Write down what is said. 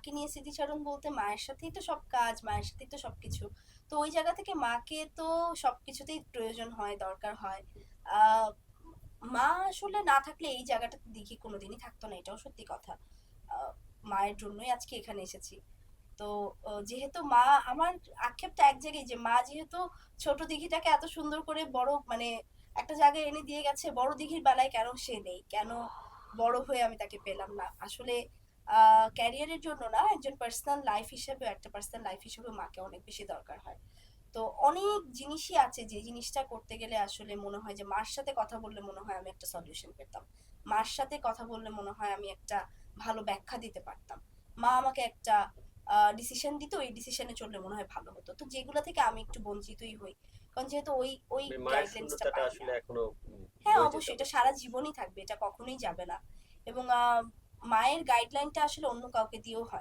মাকে নিয়ে স্মৃতিচারণ বলতে মায়ের সাথেই তো সব কাজ, মায়ের সাথেই তো সবকিছু। তো ওই জায়গা থেকে মাকে তো সবকিছুতেই প্রয়োজন হয়, দরকার হয়। আহ মা আসলে না থাকলে এই জায়গাটাতে দিঘি কোনোদিনই থাকতো না, এটাও সত্যি কথা। আহ, মায়ের জন্যই আজকে এখানে এসেছি। তো যেহেতু মা, আমার আক্ষেপটা এক জায়গায় যে মা যেহেতু ছোট দিঘিটাকে এত সুন্দর করে বড় মানে একটা জায়গায় এনে দিয়ে গেছে, বড় দিঘির বেলায় কেন সে নেই, কেন বড় হয়ে আমি তাকে পেলাম না আসলে। ক্যারিয়ারের জন্য না, একজন পার্সোনাল লাইফ হিসেবে, একটা পার্সোনাল লাইফ হিসেবে মাকে অনেক বেশি দরকার হয়। তো অনেক জিনিসই আছে যে জিনিসটা করতে গেলে আসলে মনে হয় যে মার সাথে কথা বললে মনে হয় আমি একটা সলিউশন পেতাম, মার সাথে কথা বললে মনে হয় আমি একটা ভালো ব্যাখ্যা দিতে পারতাম, মা আমাকে একটা ডিসিশন দিত, ওই ডিসিশনে চললে মনে হয় ভালো হতো। তো যেগুলো থেকে আমি একটু বঞ্চিতই হই, কারণ যেহেতু ওই ওই মানে মায়ের গাইডলাইন্সটা শূন্যতাটা পাই না। আসলে এখনো হ্যাঁ বয়ে যেতে অবশ্যই, এটা হচ্ছে। সারা জীবনই থাকবে, এটা কখনোই যাবে না। এবং মায়ের গাইডলাইনটা আসলে অন্য কাউকে দিয়েও হয়